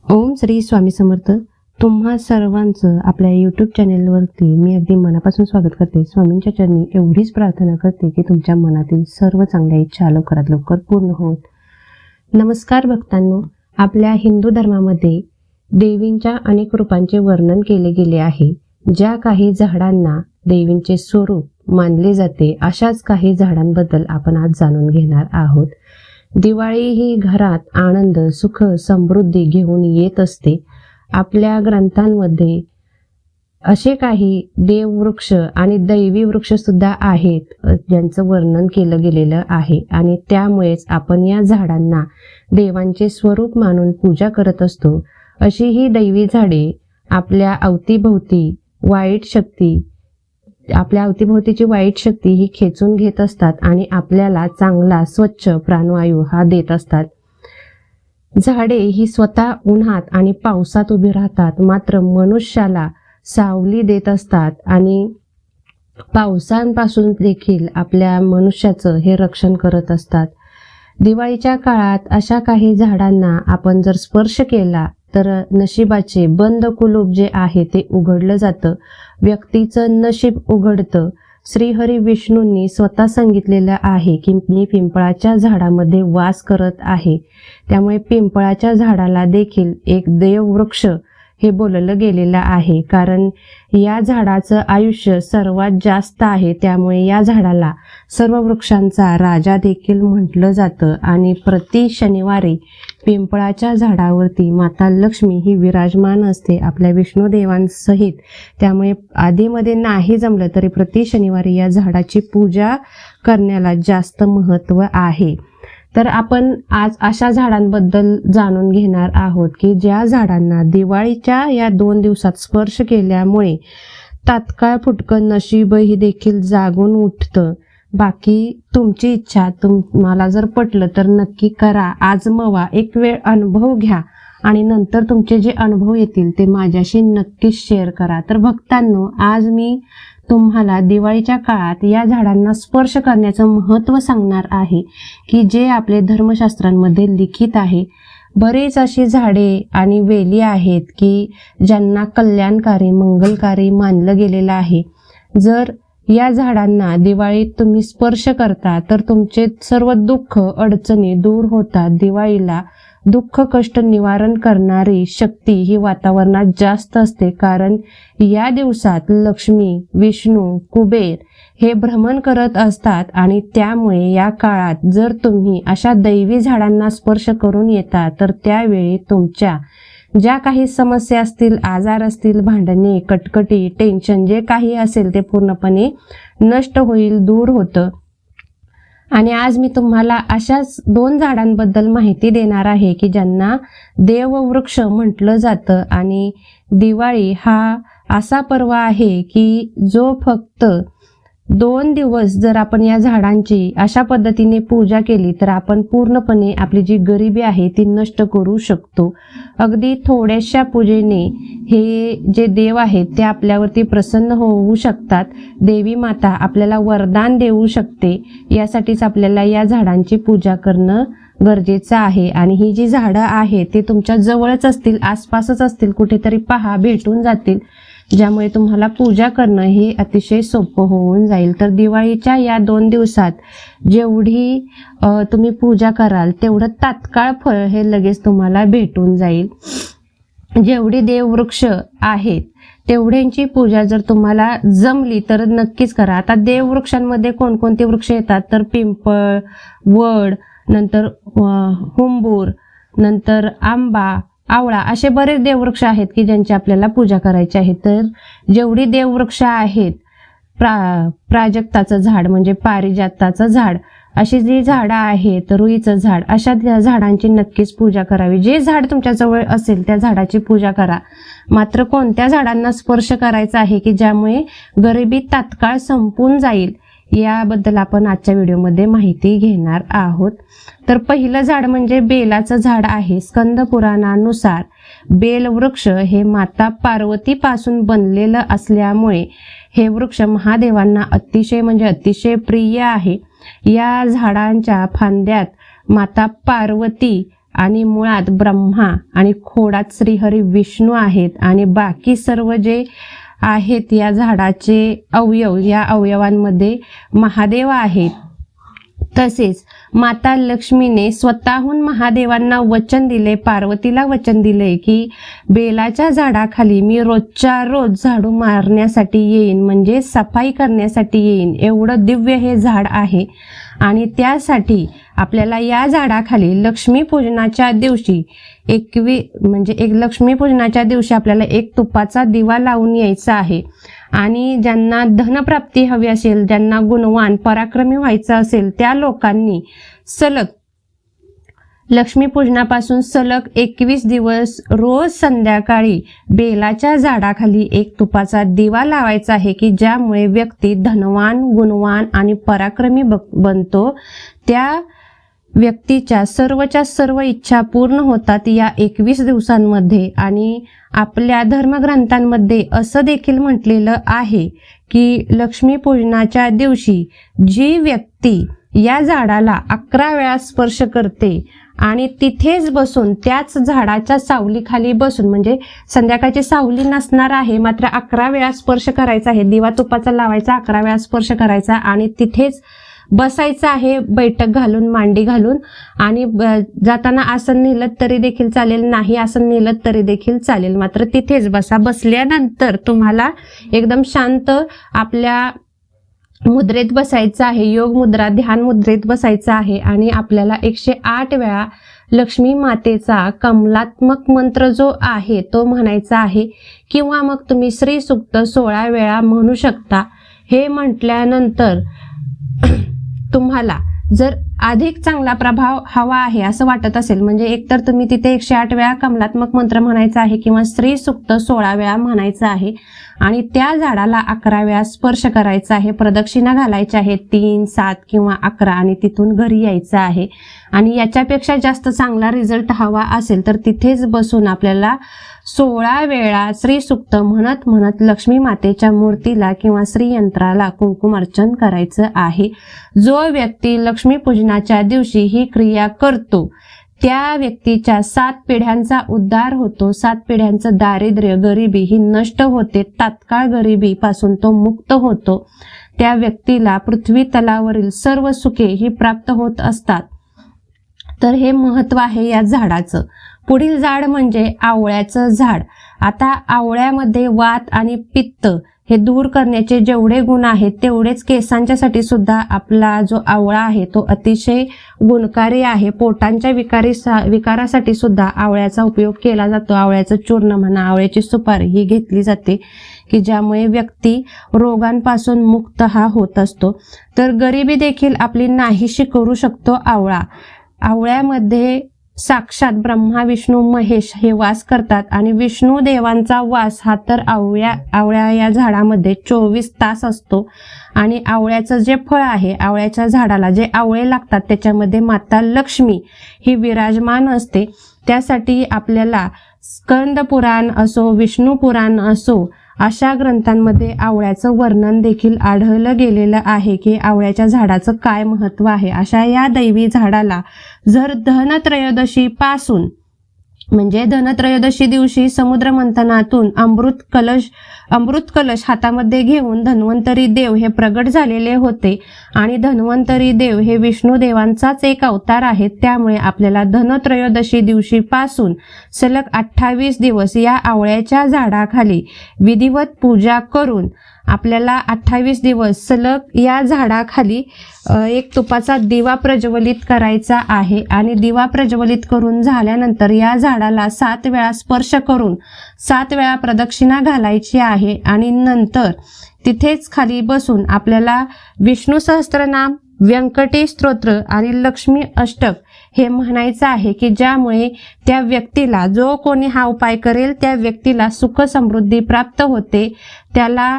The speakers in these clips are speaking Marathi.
ओम श्री स्वामी समर्थ. तुम्हा सर्वांचं आपल्या यूट्यूब चॅनेलवरती मी अगदी मनापासून स्वागत करते. स्वामींच्या चरणी एवढीच प्रार्थना करते की तुमच्या मनातील सर्व चांगल्या इच्छा लवकरात लवकर पूर्ण होत. नमस्कार भक्तांनो, आपल्या हिंदू धर्मामध्ये देवींच्या अनेक रूपांचे वर्णन केले गेले आहे. ज्या काही झाडांना देवींचे स्वरूप मानले जाते अशाच काही झाडांबद्दल आपण आज जाणून घेणार आहोत. दिवाळी ही घरात आनंद, सुख, समृद्धी घेऊन येत असते. आपल्या ग्रंथांमध्ये असे काही देववृक्ष आणि दैवी वृक्ष सुद्धा आहेत ज्यांचं वर्णन केलं गेलेलं आहे आणि त्यामुळेच आपण या झाडांना देवांचे स्वरूप मानून पूजा करत असतो. अशी ही दैवी झाडे आपल्या अवतीभोवती आपल्या अवतीभोवतीची वाईट शक्ती ही खेचून घेत असतात आणि आपल्याला चांगला स्वच्छ प्राणवायू हा देत असतात. झाडे ही स्वतः उन्हात आणि पावसात उभी राहतात, मात्र मनुष्याला सावली देत असतात आणि पावसांपासून देखील आपल्या मनुष्याचं हे रक्षण करत असतात. दिवाळीच्या काळात अशा काही झाडांना आपण जर स्पर्श केला तर नशिबाचे बंद कुलूप जे आहे ते उघडलं जातं, व्यक्तीचं नशीब उघडतं. श्रीहरी विष्णूंनी स्वतः सांगितलेलं आहे की मी पिंपळाच्या झाडामध्ये वास करत आहे. त्यामुळे पिंपळाच्या झाडाला देखील एक देववृक्ष हे बोललं गेलेलं आहे, कारण या झाडाचं आयुष्य सर्वात जास्त आहे. त्यामुळे या झाडाला सर्व वृक्षांचा राजा देखील म्हटलं जातं आणि प्रति शनिवारी पिंपळाच्या झाडावरती माता लक्ष्मी ही विराजमान असते आपल्या विष्णुदेवांसहित. त्यामुळे आधीमध्ये नाही जमलं तरी प्रति शनिवारी या झाडाची पूजा करण्याला जास्त महत्त्व आहे. तर आपण आज अशा झाडांबद्दल जाणून घेणार आहोत की ज्या झाडांना दिवाळीच्या या 2 दिवसात स्पर्श केल्यामुळे तात्काळ फुटकं नशीब ही देखील जागून उठतं. बाकी तुमची इच्छा, तुम्हाला जर पटलं तर नक्की करा, आजमावा, एक वेळ अनुभव घ्या आणि नंतर तुमचे जे अनुभव येतील ते माझ्याशी नक्कीच शेअर करा. तर भक्तांनो, आज मी तुम्हाला दिवाळीच्या काळात या झाडांना स्पर्श करण्याचं महत्त्व सांगणार आहे की जे आपले धर्मशास्त्रांमध्ये लिखित आहे. बरेच अशी झाडे आणि वेली आहेत की ज्यांना कल्याणकारी, मंगलकारी मानलं गेलेलं आहे. जर या झाडांना दिवाळीत तुम्ही स्पर्श करता तर तुमचे सर्व दुःख, अडचणी दूर होतात. दिवाळीला दुःख, कष्ट निवारण करणारी शक्ती ही वातावरणात जास्त असते, कारण या दिवसात लक्ष्मी, विष्णू, कुबेर हे भ्रमण करत असतात आणि त्यामुळे या काळात जर तुम्ही अशा दैवी झाडांना स्पर्श करून येता तर त्यावेळी तुमच्या ज्या काही समस्या असतील, आजार असतील, भांडणे, कटकटी, टेन्शन जे काही असेल ते पूर्णपणे नष्ट होईल, दूर होतं. आणि आज मी तुम्हाला अशाच 2 झाडांबद्दल माहिती देणार आहे की ज्यांना देववृक्ष म्हटलं जातं. आणि दिवाळी हा असा पर्व आहे की जो फक्त 2 दिवस जर आपण या झाडांची अशा पद्धतीने पूजा केली तर आपण पूर्णपणे आपली जी गरिबी आहे ती नष्ट करू शकतो. अगदी थोड्याशा पूजेने हे जे देव आहेत ते आपल्यावरती प्रसन्न होऊ शकतात. देवी माता आपल्याला वरदान देऊ शकते. यासाठीच आपल्याला या झाडांची पूजा करणं गरजेचं आहे. आणि ही जी झाडं आहेत ते तुमच्या जवळच असतील, आसपासच असतील, कुठेतरी पहा, भेटून जातील, ज्यामुळे तुम्हाला पूजा करणं हे अतिशय सोपं होऊन जाईल. तर दिवाळीच्या या 2 दिवसात जेवढी तुम्ही पूजा कराल तेवढं तात्काळ फळ हे लगेच तुम्हाला भेटून जाईल. जेवढी देववृक्ष आहेत तेवढ्यांची पूजा जर तुम्हाला जमली तर नक्कीच करा. आता देववृक्षांमध्ये कोणकोणते वृक्ष येतात तर पिंपळ, वड, नंतर हुंबूर, नंतर आंबा, आवळा, असे बरेच देववृक्ष आहेत की ज्यांची आपल्याला पूजा करायची आहे. तर जेवढी देववृक्ष आहेत, प्राजक्ताचं झाड म्हणजे पारिजाताचं झाड, अशी जी झाडं आहेत, रुईचं झाड, अशा झाडांची नक्कीच पूजा करावी. जे झाड तुमच्या जवळ असेल त्या झाडाची पूजा करा. मात्र कोणत्या झाडांना स्पर्श करायचा आहे की ज्यामुळे गरिबी तात्काळ संपून जाईल याबद्दल आपण आजच्या व्हिडिओमध्ये माहिती घेणार आहोत. तर पहिलं झाड म्हणजे बेलाचं झाड आहे. स्कंद पुराणानुसार बेलवृक्ष हे माता पार्वतीपासून बनलेलं असल्यामुळे हे वृक्ष महादेवांना अतिशय प्रिय आहे. या झाडांच्या फांद्यात माता पार्वती आणि मुळात ब्रह्मा आणि खोडात श्रीहरी विष्णू आहेत आणि बाकी सर्व जे आहेत या झाडाचे अवयव, या अवयवांमध्ये महादेव आहेत. तसेच माता लक्ष्मीने स्वतःहून महादेवांना वचन दिले, पार्वतीला वचन दिले की बेलाच्या झाडाखाली मी रोजच्या रोज झाडू मारण्यासाठी येईन, म्हणजे सफाई करण्यासाठी येईन. एवढं दिव्य हे झाड आहे आणि त्यासाठी आपल्याला या झाडाखाली लक्ष्मीपूजनाच्या दिवशी लक्ष्मीपूजनाच्या दिवशी आपल्याला एक तुपाचा दिवा लावून यायचा आहे. आणि ज्यांना धनप्राप्ती हवी असेल, ज्यांना गुणवान पराक्रमी व्हायचं असेल, त्या लोकांनी सलग लक्ष्मीपूजनापासून सलग 21 दिवस रोज संध्याकाळी बेलाच्या झाडाखाली एक तुपाचा दिवा लावायचा आहे की ज्यामुळे व्यक्ती धनवान, गुणवान आणि पराक्रमी बनतो. त्या व्यक्तीच्या सर्व इच्छा पूर्ण होतात या 21 दिवसांमध्ये. आणि आपल्या धर्मग्रंथांमध्ये असं देखील म्हटलेलं आहे की लक्ष्मीपूजनाच्या दिवशी जी व्यक्ती या झाडाला 11 वेळा स्पर्श करते आणि तिथेच बसून त्याच झाडाच्या सावलीखाली बसून, म्हणजे संध्याकाळची सावली नसणार आहे, मात्र 11 वेळा स्पर्श करायचा आहे, दिवा तुपाचा लावायचा, 11 वेळा स्पर्श करायचा आणि तिथेच बसायचं आहे, बैठक घालून, मांडी घालून. आणि जाताना आसन नेलं तरी देखील चालेल, नाही आसन नेलं तरी देखील चालेल, मात्र तिथेच बसा. बसल्यानंतर तुम्हाला एकदम शांत आपल्या मुद्रेत बसायचं आहे, योग मुद्रा, ध्यान मुद्रेत बसायचं आहे आणि आपल्याला 108 वेळा लक्ष्मी मातेचा कमलात्मक मंत्र जो आहे तो म्हणायचा आहे. किंवा मग तुम्ही श्री सूक्त 16 वेळा म्हणू शकता. हे म्हटल्यानंतर तुम्हाला जर अधिक चांगला प्रभाव हवा आहे असं वाटत असेल, म्हणजे एकतर तुम्ही तिथे 108 वेळा कमलात्मक मंत्र म्हणायचा आहे किंवा श्री सूक्त 16 वेळा म्हणायचं आहे आणि त्या झाडाला 11 वेळा स्पर्श करायचा आहे, प्रदक्षिणा घालायच्या आहेत 3, 7 किंवा 11 आणि तिथून घरी यायचं आहे. आणि याच्यापेक्षा जास्त चांगला रिझल्ट हवा असेल तर तिथेच बसून आपल्याला 16 वेळा श्री सूक्त म्हणत म्हणत लक्ष्मी मातेच्या मूर्तीला किंवा श्रीयंत्राला कुंकुमार्चन करायचं आहे. जो व्यक्ती लक्ष्मीपूजनाच्या दिवशी ही क्रिया करतो त्या व्यक्तीच्या 7 पिढ्यांचा उद्धार होतो, 7 पिढ्यांचं दारिद्र्य, गरिबी ही नष्ट होते, तात्काळ गरिबी पासून तो मुक्त होतो. त्या व्यक्तीला पृथ्वी तलावरील सर्व सुखे ही प्राप्त होत असतात. तर हे महत्व आहे या झाडाचं. पुढील झाड म्हणजे आवळ्याचं झाड. आता आवळ्यामध्ये वात आणि पित्त हे दूर करण्याचे जेवढे गुण आहेत तेवढेच केसांच्यासाठी सुद्धा आपला जो आवळा आहे तो अतिशय गुणकारी आहे. पोटांच्या विकारासाठी सुद्धा आवळ्याचा उपयोग केला जातो. आवळ्याचं चूर्ण म्हणा, आवळ्याची सुपारी ही घेतली जाते की ज्यामुळे व्यक्ती रोगांपासून मुक्त हा होत असतो. तर गरिबी देखील आपली नाहीशी करू शकतो आवळा. आवळ्यामध्ये साक्षात ब्रह्मा, विष्णू, महेश हे वास करतात आणि विष्णू देवांचा वास हा तर आवळ्या या झाडामध्ये 24 तास असतो. आणि आवळ्याचं जे फळ आहे, आवळ्याच्या झाडाला जे आवळे लागतात त्याच्यामध्ये माता लक्ष्मी ही विराजमान असते. त्यासाठी आपल्याला स्कंद पुराण असो, विष्णू पुराण असो, अशा ग्रंथांमध्ये आवळ्याचं वर्णन देखील आढळलं गेलेलं आहे की आवळ्याच्या झाडाचं काय महत्व आहे. अशा या दैवी झाडाला जर धनत्रयोदशी पासून, म्हणजे धनत्रयोदशी दिवशी समुद्र मंथनातून अमृत कलश हातामध्ये घेऊन धन्वंतरी देव हे प्रगट झालेले होते आणि धन्वंतरी देव हे विष्णू देवांचाच एक अवतार आहेत. त्यामुळे आपल्याला धनत्रयोदशी दिवशी पासून सलग 28 दिवस या आवळ्याच्या झाडाखाली विधिवत पूजा करून आपल्याला 28 दिवस सलग या झाडाखाली एक तुपाचा दिवा प्रज्वलित करायचा आहे. आणि दिवा प्रज्वलित करून झाल्यानंतर या झाडाला 7 वेळा स्पर्श करून 7 वेळा प्रदक्षिणा घालायची आहे. आणि नंतर तिथेच खाली बसून आपल्याला विष्णू सहस्त्रनाम, व्यंकटी स्तोत्र आणि लक्ष्मी अष्टक हे म्हणायचं आहे की ज्यामुळे त्या व्यक्तीला, जो कोणी हा उपाय करेल त्या व्यक्तीला सुख समृद्धी प्राप्त होते, त्याला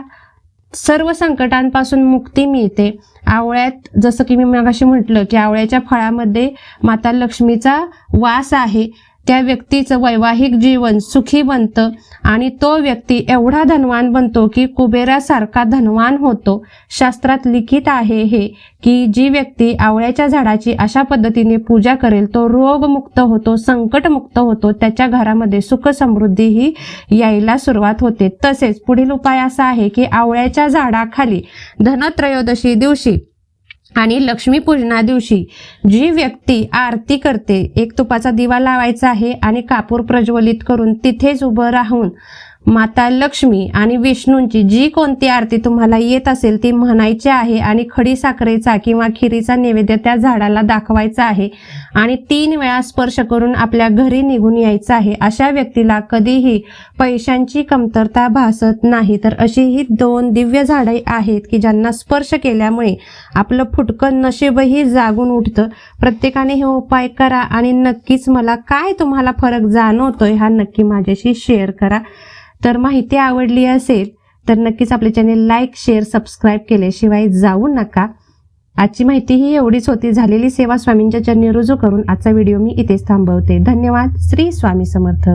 सर्व संकटांपासून मुक्ती मिळते. आवळ्यात जसं की मी मगाशी म्हटलं की आवळ्याच्या फळामध्ये माता लक्ष्मीचा वास आहे. त्या व्यक्तीचं वैवाहिक जीवन सुखी बनतं आणि तो व्यक्ती एवढा धनवान बनतो की कुबेरासारखा धनवान होतो. शास्त्रात लिखित आहे हे की जी व्यक्ती आवळ्याच्या झाडाची अशा पद्धतीने पूजा करेल तो रोगमुक्त होतो, संकटमुक्त होतो, त्याच्या घरामध्ये सुख समृद्धी ही यायला सुरुवात होते. तसेच पुढील उपाय असा आहे की आवळ्याच्या झाडाखाली धनत्रयोदशी दिवशी आणि लक्ष्मीपूजना दिवशी जी व्यक्ती आरती करते, एक तुपाचा दिवा लावायचा आहे आणि कापूर प्रज्वलित करून तिथेच उभं राहून माता लक्ष्मी आणि विष्णूंची जी कोणती आरती तुम्हाला येत असेल ती म्हणायची आहे आणि खडी साखरेचा किंवा खिरीचा नैवेद्य त्या झाडाला दाखवायचा आहे आणि 3 वेळा स्पर्श करून आपल्या घरी निघून यायचं आहे. अशा व्यक्तीला कधीही पैशांची कमतरता भासत नाही. तर अशी ही 2 दिव्य झाडे आहेत की ज्यांना स्पर्श केल्यामुळे आपलं फुटकं नशीबही जागून उठतं. प्रत्येकाने हे उपाय करा आणि नक्कीच मला काय तुम्हाला फरक जाणवतोय हा नक्की माझ्याशी शेअर करा. तर माहिती आवडली असेल तर नक्कीच आपले चॅनेल लाईक, शेअर, सबस्क्राईब केल्याशिवाय जाऊ नका. आजची माहिती ही एवढीच होती. झालेली सेवा स्वामींच्या चरणी रुजू करून आजचा व्हिडिओ मी इथेच थांबवते. धन्यवाद. श्री स्वामी समर्थ.